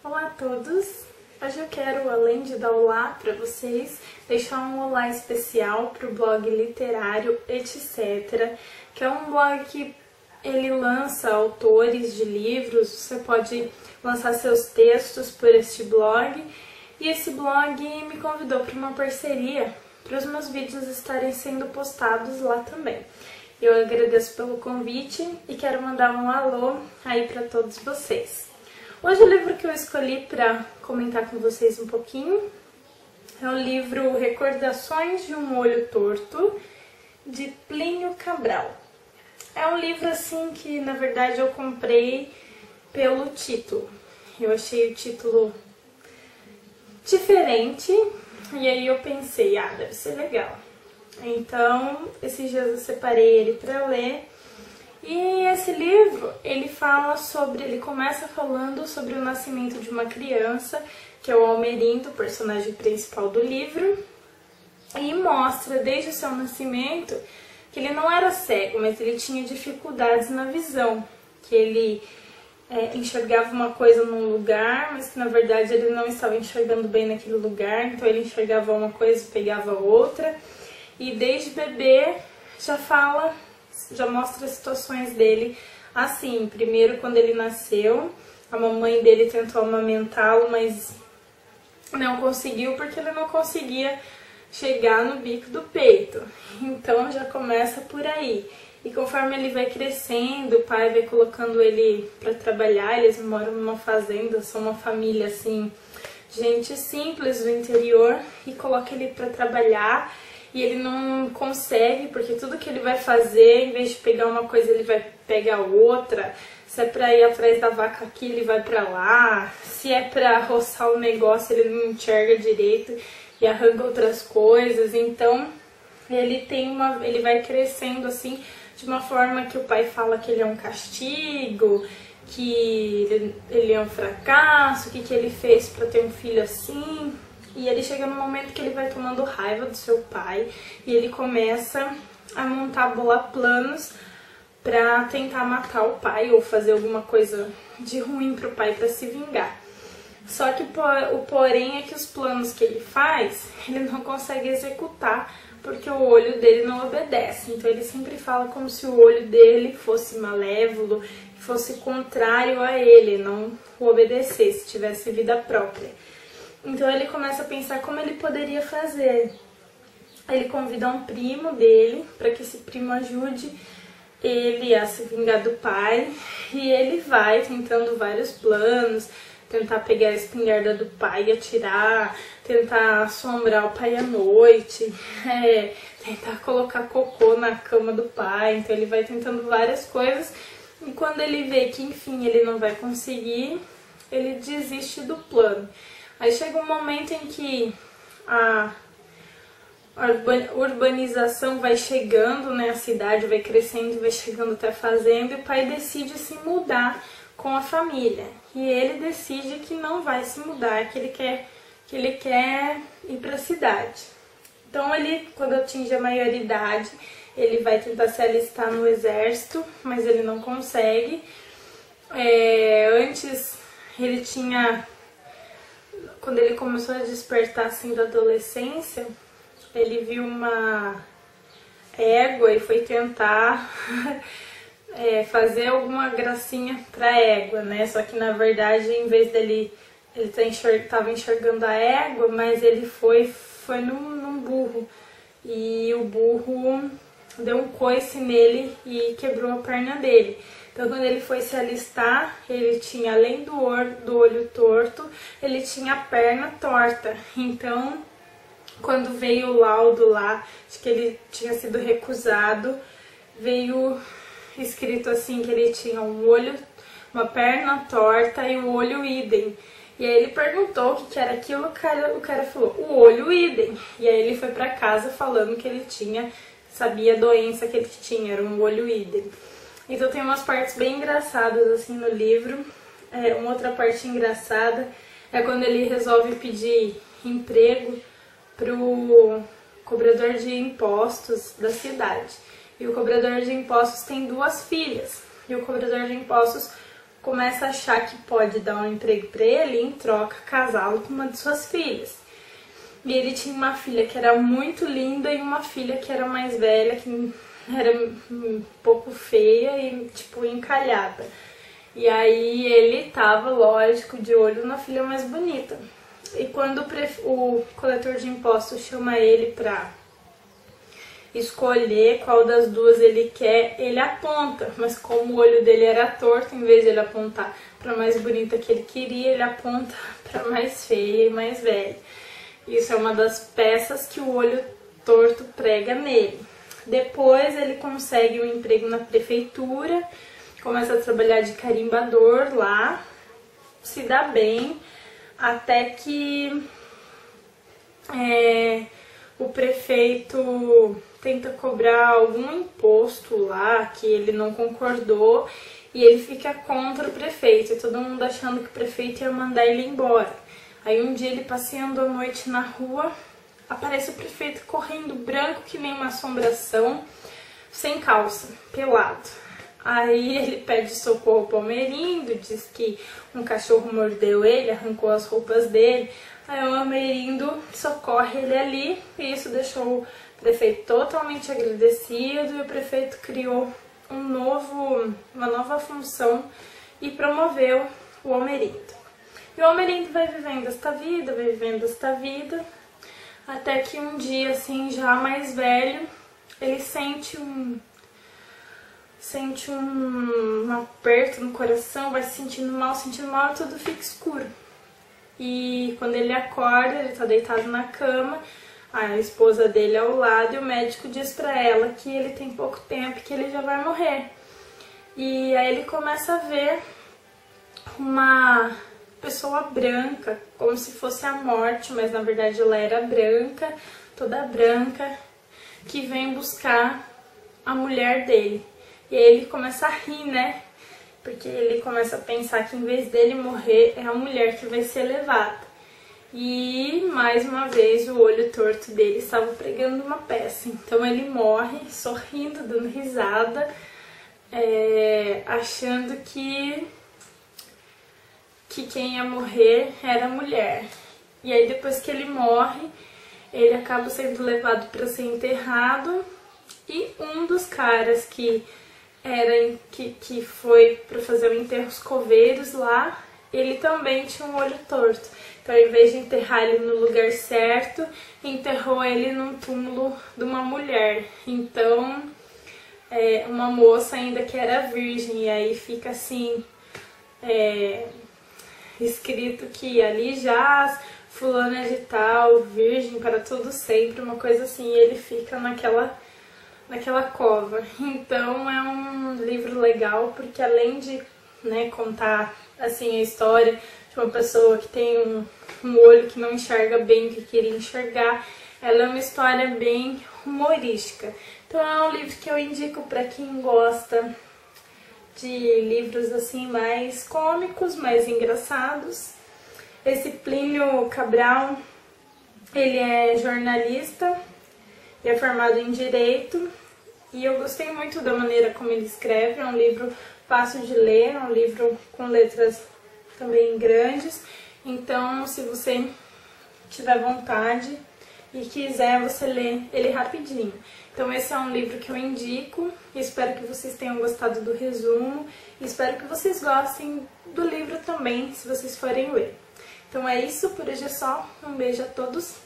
Olá a todos! Hoje eu quero, além de dar olá para vocês, deixar um olá especial para o blog literário etc, que é um blog que ele lança autores de livros, você pode lançar seus textos por este blog, e esse blog me convidou para uma parceria para os meus vídeos estarem sendo postados lá também. Eu agradeço pelo convite e quero mandar um alô aí para todos vocês. Hoje o livro que eu escolhi para comentar com vocês um pouquinho é o livro Recordações de um Olho Torto, de Plínio Cabral. É um livro assim que na verdade eu comprei pelo título. Eu achei o título diferente e aí eu pensei, deve ser legal. Então, esses dias eu separei ele para ler. E esse livro, ele começa falando sobre o nascimento de uma criança, que é o Almerindo, o personagem principal do livro, e mostra desde o seu nascimento que ele não era cego, mas ele tinha dificuldades na visão, que ele enxergava uma coisa num lugar, mas que na verdade ele não estava enxergando bem naquele lugar, então ele enxergava uma coisa e pegava outra. E desde bebê já mostra as situações dele assim. Primeiro, quando ele nasceu, a mamãe dele tentou amamentá-lo, mas não conseguiu porque ele não conseguia chegar no bico do peito. Então já começa por aí. E conforme ele vai crescendo, o pai vai colocando ele para trabalhar, eles moram numa fazenda, são uma família assim, gente simples do interior, e coloca ele para trabalhar. E ele não consegue, porque tudo que ele vai fazer, em vez de pegar uma coisa, ele vai pegar outra. Se é pra ir atrás da vaca aqui, ele vai pra lá. Se é pra roçar o negócio, ele não enxerga direito e arranca outras coisas. Então, ele vai crescendo assim, de uma forma que o pai fala que ele é um castigo, que ele é um fracasso, o que ele fez pra ter um filho assim. E ele chega no momento que ele vai tomando raiva do seu pai e ele começa a bolar planos pra tentar matar o pai ou fazer alguma coisa de ruim pro pai pra se vingar. Só que o porém é que os planos que ele faz, ele não consegue executar porque o olho dele não obedece. Então ele sempre fala como se o olho dele fosse malévolo, fosse contrário a ele, não o obedecesse, tivesse vida própria. Então ele começa a pensar como ele poderia fazer. Ele convida um primo dele para que esse primo ajude ele a se vingar do pai. E ele vai tentando vários planos, tentar pegar a espingarda do pai e atirar, tentar assombrar o pai à noite, tentar colocar cocô na cama do pai. Então ele vai tentando várias coisas e quando ele vê que enfim ele não vai conseguir, ele desiste do plano. Aí chega um momento em que a urbanização vai chegando, né? A cidade vai crescendo, vai chegando até a fazenda, e o pai decide se mudar com a família. E ele decide que não vai se mudar, que ele quer ir para a cidade. Então ele, quando atinge a maioridade, ele vai tentar se alistar no exército, mas ele não consegue. Antes ele tinha... Quando ele começou a despertar assim da adolescência, ele viu uma égua e foi tentar fazer alguma gracinha pra égua, né? Só que na verdade, em vez dele, tava enxergando a égua, mas ele foi num burro. E o burro deu um coice nele e quebrou a perna dele. Então, quando ele foi se alistar, ele tinha, além do olho torto, ele tinha a perna torta. Então, quando veio o laudo lá de que ele tinha sido recusado, veio escrito assim que ele tinha uma perna torta e o olho idem. E aí ele perguntou o que era aquilo, o cara falou, o olho idem. E aí ele foi pra casa falando que ele sabia a doença que ele tinha, era um olho idem. Então tem umas partes bem engraçadas assim no livro. Uma outra parte engraçada é quando ele resolve pedir emprego pro cobrador de impostos da cidade. E o cobrador de impostos tem 2 filhas. E o cobrador de impostos começa a achar que pode dar um emprego para ele e em troca casá-lo com uma de suas filhas. E ele tinha uma filha que era muito linda e uma filha que era mais velha, que era um pouco feia e tipo encalhada. E aí ele tava, lógico, de olho na filha mais bonita. E quando o coletor de impostos chama ele pra escolher qual das duas ele quer, ele aponta. Mas como o olho dele era torto, em vez de ele apontar pra mais bonita que ele queria, ele aponta pra mais feia e mais velha. Isso é uma das peças que o olho torto prega nele. Depois ele consegue um emprego na prefeitura, começa a trabalhar de carimbador lá, se dá bem, até que o prefeito tenta cobrar algum imposto lá que ele não concordou e ele fica contra o prefeito, e todo mundo achando que o prefeito ia mandar ele embora. Aí um dia ele passeando à noite na rua, aparece o prefeito correndo branco que nem uma assombração, sem calça, pelado. Aí ele pede socorro pro Almerindo, diz que um cachorro mordeu ele, arrancou as roupas dele. Aí o Almerindo socorre ele ali e isso deixou o prefeito totalmente agradecido e o prefeito criou uma nova função e promoveu o Almerindo. E o Almerindo vai vivendo esta vida, até que um dia, assim, já mais velho, ele sente um aperto no coração, vai se sentindo mal, e tudo fica escuro. E quando ele acorda, ele tá deitado na cama, a esposa dele ao lado, e o médico diz pra ela que ele tem pouco tempo, que ele já vai morrer. E aí ele começa a ver uma pessoa branca, como se fosse a morte, mas na verdade ela era branca, toda branca, que vem buscar a mulher dele. E aí ele começa a rir, né? Porque ele começa a pensar que em vez dele morrer, é a mulher que vai ser levada. E mais uma vez o olho torto dele estava pregando uma peça. Então ele morre sorrindo, dando risada, achando que quem ia morrer era a mulher. E aí depois que ele morre, ele acaba sendo levado para ser enterrado. E um dos caras que foi para fazer o enterro dos coveiros lá, ele também tinha um olho torto. Então, ao invés de enterrar ele no lugar certo, enterrou ele num túmulo de uma mulher. Então, uma moça ainda que era virgem, e aí fica assim, escrito que ali jaz fulana de tal, virgem para todo sempre, uma coisa assim, e ele fica naquela cova. Então é um livro legal, porque além de, né, contar assim a história de uma pessoa que tem um olho que não enxerga bem o que queria enxergar, ela é uma história bem humorística. Então é um livro que eu indico para quem gosta de livros assim mais cômicos, mais engraçados. Esse Plínio Cabral, ele é jornalista, é formado em Direito, e eu gostei muito da maneira como ele escreve. É um livro fácil de ler, é um livro com letras também grandes. Então, se você tiver vontade e quiser, você lê ele rapidinho. Então esse é um livro que eu indico, espero que vocês tenham gostado do resumo, e espero que vocês gostem do livro também, se vocês forem ler. Então é isso, por hoje é só, um beijo a todos.